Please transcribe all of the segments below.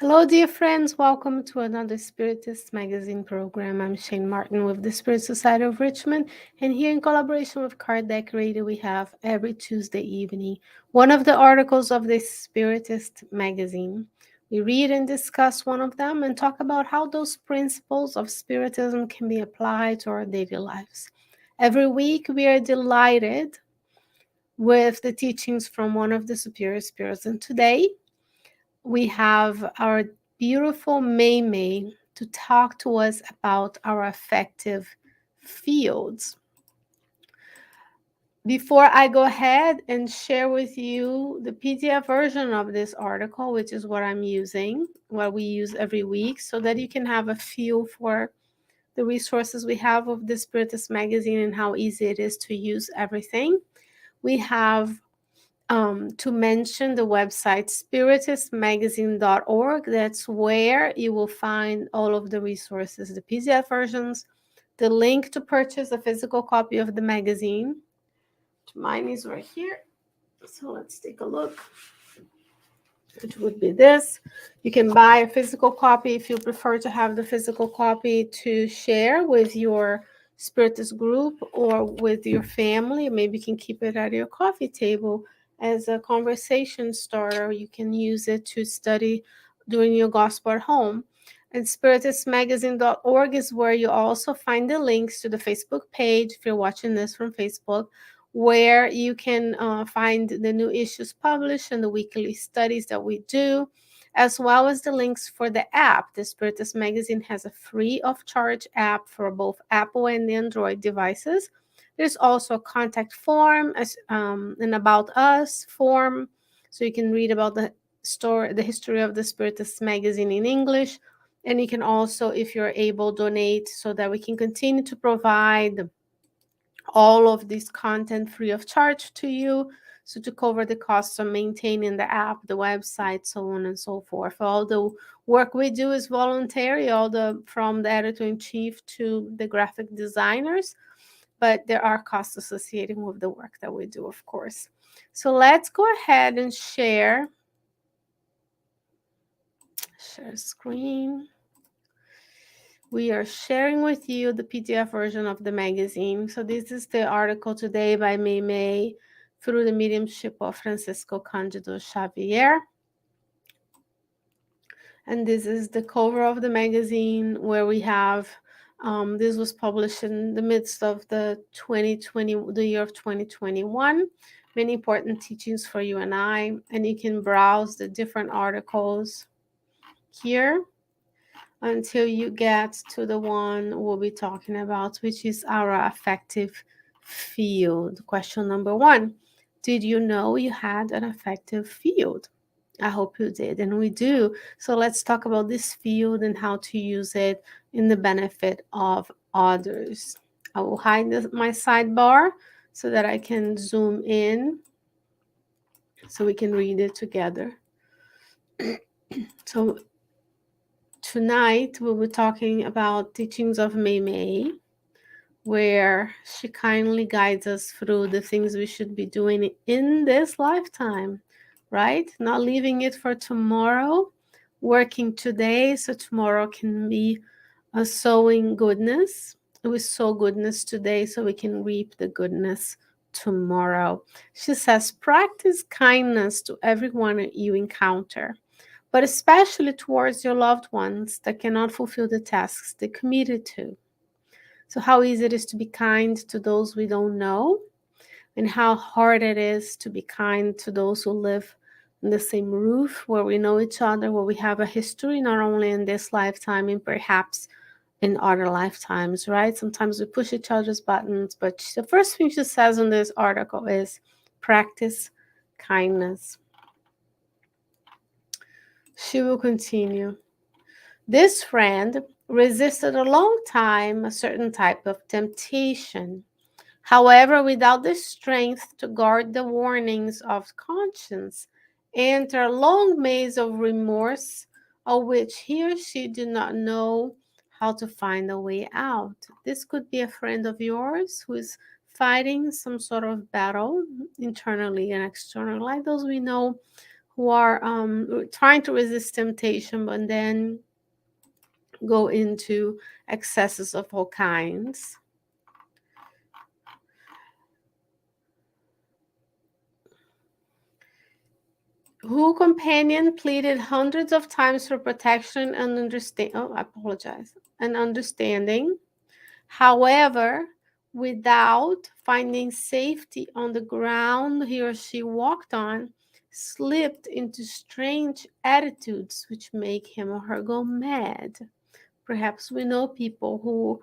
Hello, dear friends. Welcome to another Spiritist magazine program. I'm Shane Martin with the Spirit Society of Richmond, and here in collaboration with Card Decorator, we have every Tuesday evening one of the articles of the Spiritist magazine. We read and discuss one of them and talk about how those principles of Spiritism can be applied to our daily lives. Every week, we are delighted with the teachings from one of the superior spirits, and today we have our beautiful Meimei to talk to us about our affective fields. Before I go ahead and share with you the PDF version of this article, which is what I'm using, what we use every week, so that you can have a feel for the resources we have of the Spiritist magazine and how easy it is to use everything. We have to mention the website spiritistmagazine.org. That's where you will find all of the resources, the PDF versions, the link to purchase a physical copy of the magazine. Mine is right here. So let's take a look. It would be this. You can buy a physical copy if you prefer to have the physical copy to share with your Spiritist group or with your family. Maybe you can keep it at your coffee table as a conversation starter. You can use it to study during your gospel at home. And spiritistmagazine.org is where you also find the links to the Facebook page if you're watching this from Facebook, where you can find the new issues published and the weekly studies that we do, as well as the links for the app. The Spiritist Magazine has a free of charge app for both Apple and Android devices. There's also a contact form, an About Us form, so you can read about the history of the Spiritist Magazine in English. And you can also, if you're able, donate so that we can continue to provide all of this content free of charge to you, so to cover the costs of maintaining the app, the website, so on and so forth. All the work we do is voluntary, from the editor-in-chief to the graphic designers, but there are costs associated with the work that we do, of course. So let's go ahead and share screen. We are sharing with you the PDF version of the magazine. So this is the article today by Meimei through the mediumship of Francisco Cândido Xavier. And this is the cover of the magazine, where we have, this was published in the midst of the year of 2021. Many important teachings for you and I. And you can browse the different articles here until you get to the one we'll be talking about, which is our affective field. Question number 1. Did you know you had an affective field? I hope you did, and we do. So let's talk about this field and how to use it in the benefit of others. I will hide my sidebar so that I can zoom in so we can read it together. So tonight we'll be talking about teachings of Meimei, where she kindly guides us through the things we should be doing in this lifetime, right? Not leaving it for tomorrow, working today so tomorrow can be sowing goodness. We sow goodness today so we can reap the goodness tomorrow. She says, practice kindness to everyone you encounter, but especially towards your loved ones that cannot fulfill the tasks they committed to. So how easy it is to be kind to those we don't know, and how hard it is to be kind to those who live in the same roof, where we know each other, where we have a history, not only in this lifetime and perhaps in other lifetimes, right? Sometimes we push each other's buttons, but the first thing she says in this article is practice kindness. She will continue. This friend resisted a long time a certain type of temptation. However, without the strength to guard the warnings of conscience, enter a long maze of remorse, of which he or she do not know how to find a way out. This could be a friend of yours who is fighting some sort of battle internally and externally, like those we know who are trying to resist temptation, but then go into excesses of all kinds. Who companion pleaded hundreds of times for protection and understanding. However, without finding safety on the ground he or she walked on, slipped into strange attitudes which make him or her go mad. Perhaps we know people who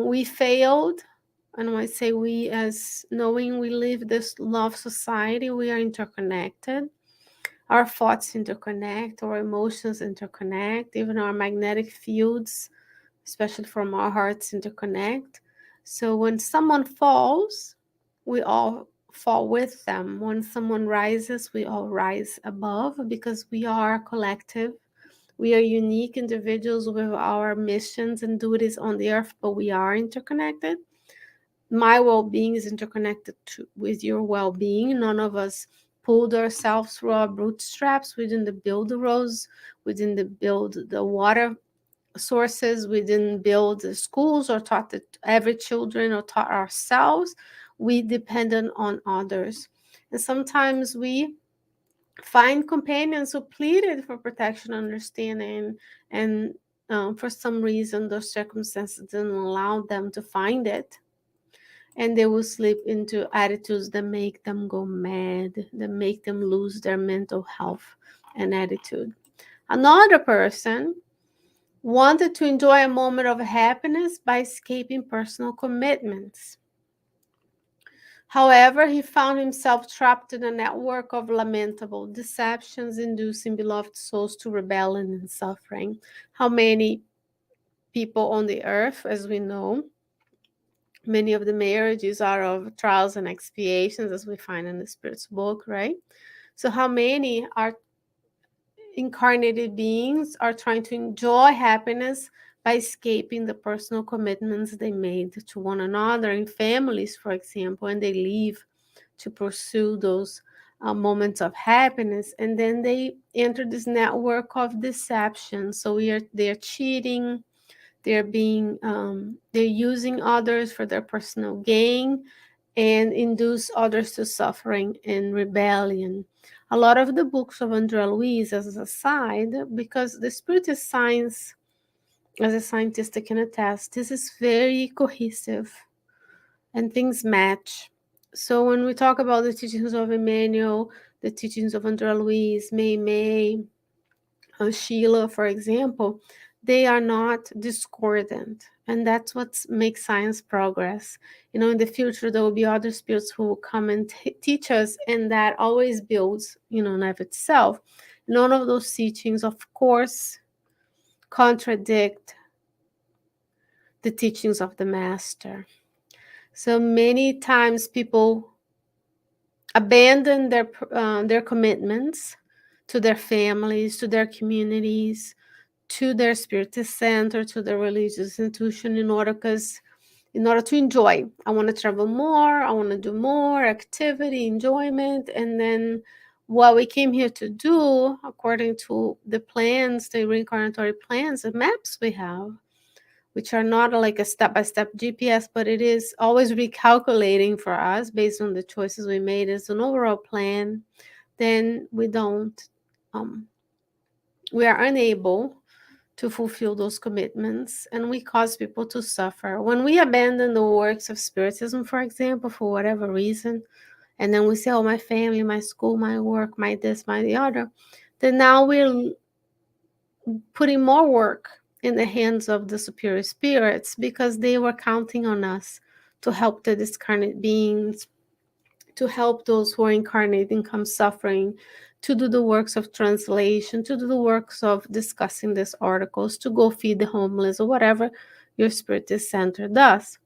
we failed. And when I say we, as knowing we live this love society, we are interconnected. Our thoughts interconnect, our emotions interconnect, even our magnetic fields, especially from our hearts, interconnect. So when someone falls, we all fall with them. When someone rises, we all rise above because we are collective. We are unique individuals with our missions and duties on the earth, but we are interconnected. My well-being is interconnected with your well-being. None of us pulled ourselves through our bootstraps. We didn't build the roads. We didn't build the water sources. We didn't build the schools or taught every children or taught ourselves. We depended on others. And sometimes we find companions who pleaded for protection, understanding, and for some reason those circumstances didn't allow them to find it, and they will slip into attitudes that make them go mad, that make them lose their mental health and attitude. Another person wanted to enjoy a moment of happiness by escaping personal commitments. However, he found himself trapped in a network of lamentable deceptions, inducing beloved souls to rebellion and suffering. How many people on the earth, as we know, many of the marriages are of trials and expiations, as we find in the Spirit's book, right? So, how many are incarnated beings are trying to enjoy happiness by escaping the personal commitments they made to one another in families, for example, and they leave to pursue those moments of happiness, and then they enter this network of deception. So they're cheating, they're using others for their personal gain and induce others to suffering and rebellion. A lot of the books of Andrea Louise, as a side, because the Spiritist science, as a scientist, I can attest, this is very cohesive and things match. So when we talk about the teachings of Emmanuel, the teachings of Andrea Louise, Meimei, Sheila, for example, they are not discordant. And that's what makes science progress. You know, in the future, there will be other spirits who will come and teach us, and that always builds, you know, in of itself. None of those teachings, of course, contradict the teachings of the Master. So many times people abandon their commitments to their families, to their communities, to their spiritist center, to their religious institution in order to enjoy. I want to travel more, I want to do more activity, enjoyment, and then what we came here to do, according to the plans, the reincarnatory plans, the maps we have, which are not like a step-by-step GPS, but it is always recalculating for us based on the choices we made as an overall plan, then we are unable to fulfill those commitments, and we cause people to suffer. When we abandon the works of Spiritism, for example, for whatever reason, and then we say, oh, my family, my school, my work, my this, my the other, then now we're putting more work in the hands of the superior spirits because they were counting on us to help the discarnate beings, to help those who are incarnate and come suffering, to do the works of translation, to do the works of discussing these articles, to go feed the homeless or whatever your spiritist center does.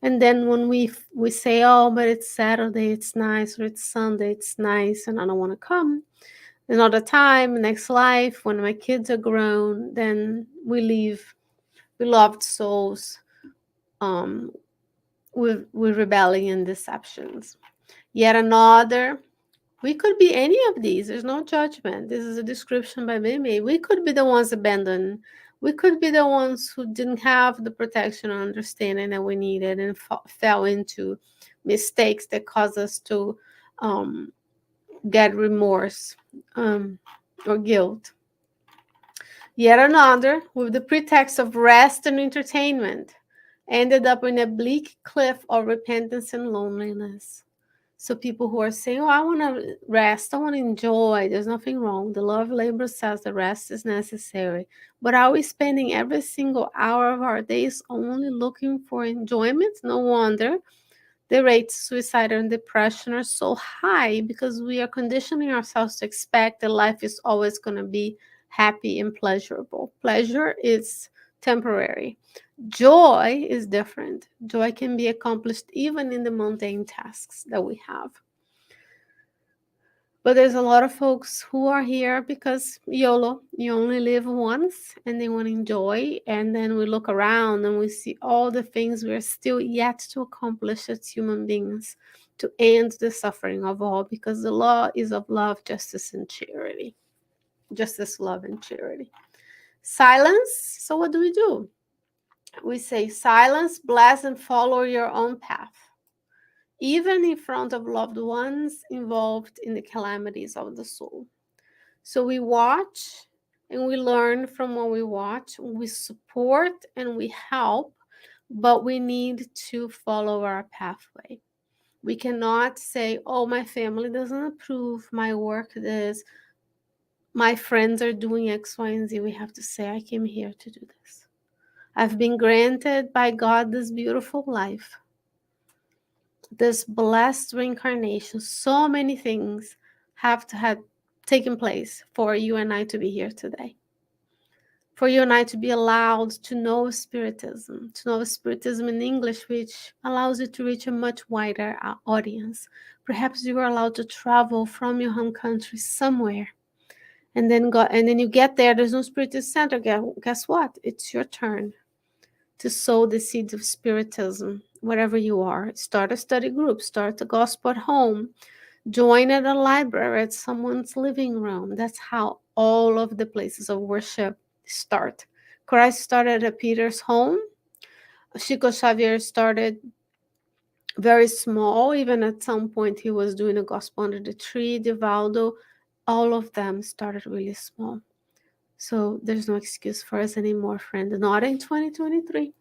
And then when we say, oh, but it's Saturday, it's nice, or it's Sunday, it's nice, and I don't want to come. Another time, next life, when my kids are grown, then we leave beloved souls with rebellion and deceptions. Yet another We could be any of these. There's no judgment. This is a description by Meimei. We could be the ones abandoned. We could be the ones who didn't have the protection or understanding that we needed and fell into mistakes that caused us to um, get remorse or guilt. Yet another, with the pretext of rest and entertainment, ended up in a bleak cliff of repentance and loneliness. So people who are saying, "Oh, I want to rest, I want to enjoy," there's nothing wrong. The law of labor says the rest is necessary. But are we spending every single hour of our days only looking for enjoyment? No wonder the rates of suicide and depression are so high, because we are conditioning ourselves to expect that life is always going to be happy and pleasurable. Pleasure is temporary. Joy is different. Joy can be accomplished even in the mundane tasks that we have. But there's a lot of folks who are here because YOLO, you only live once, and they want to enjoy. And then we look around and we see all the things we're still yet to accomplish as human beings to end the suffering of all, because the law is of love, justice, and charity. Justice, love, and charity. Silence. So what do? We say silence, bless, and follow your own path, even in front of loved ones involved in the calamities of the soul. So we watch and we learn from what we watch, we support and we help, but we need to follow our pathway. We cannot say, "Oh, my family doesn't approve my work, this, my friends are doing X, Y, and Z." We have to say, "I came here to do this. I've been granted by God this beautiful life, this blessed reincarnation." So many things have to have taken place for you and I to be here today. For you and I to be allowed to know Spiritism in English, which allows you to reach a much wider audience. Perhaps you are allowed to travel from your home country somewhere, and then you get there. There's no Spiritist center. Guess what? It's your turn to sow the seeds of Spiritism wherever you are. Start a study group, start a gospel at home, join at a library, at someone's living room. That's how all of the places of worship start. Christ started at Peter's home. Chico Xavier started very small. Even at some point, he was doing a gospel under the tree. Divaldo, all of them started really small. So there's no excuse for us anymore, friend. Not in 2023.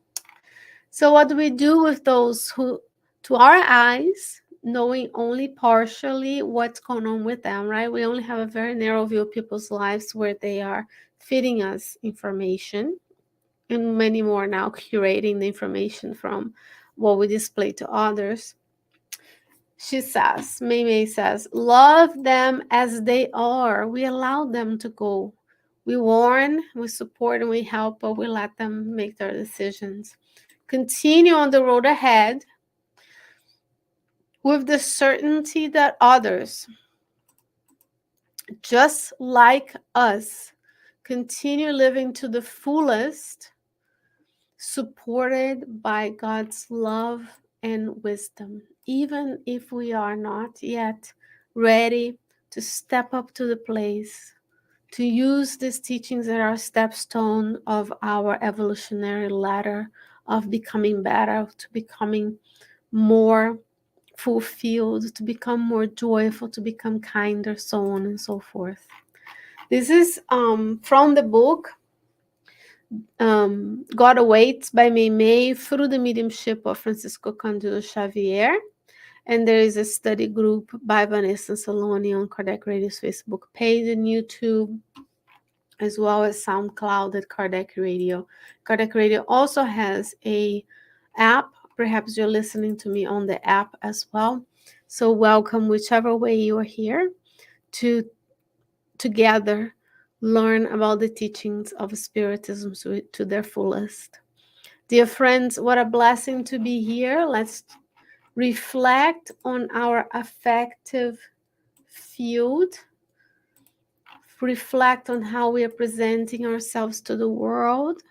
So what do we do with those who, to our eyes, knowing only partially what's going on with them, right? We only have a very narrow view of people's lives where they are feeding us information, and many more now curating the information from what we display to others. She says, Meimei says, love them as they are. We allow them to go. We warn, we support, and we help, but we let them make their decisions. Continue on the road ahead with the certainty that others, just like us, continue living to the fullest, supported by God's love and wisdom, even if we are not yet ready to step up to the place, to use these teachings as our stepstone of our evolutionary ladder of becoming better, to becoming more fulfilled, to become more joyful, to become kinder, so on and so forth. This is from the book God Awaits by Meimei through the mediumship of Francisco Cândido Xavier. And there is a study group by Vanessa Saloni on Kardec Radio's Facebook page and YouTube, as well as SoundCloud at Kardec Radio. Kardec Radio also has a app. Perhaps you're listening to me on the app as well. So welcome, whichever way you are here, to together learn about the teachings of Spiritism to their fullest. Dear friends, what a blessing to be here. Let's reflect on our affective field. Reflect on how we are presenting ourselves to the world,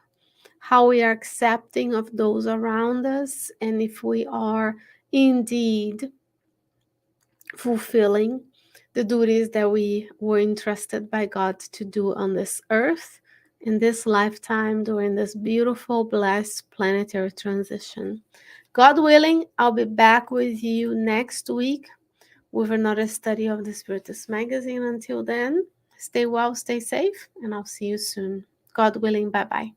how we are accepting of those around us, and if we are indeed fulfilling the duties that we were entrusted by God to do on this earth in this lifetime during this beautiful, blessed planetary transition. God willing, I'll be back with you next week with another study of the Spiritist magazine. Until then, stay well, stay safe, and I'll see you soon. God willing, bye bye.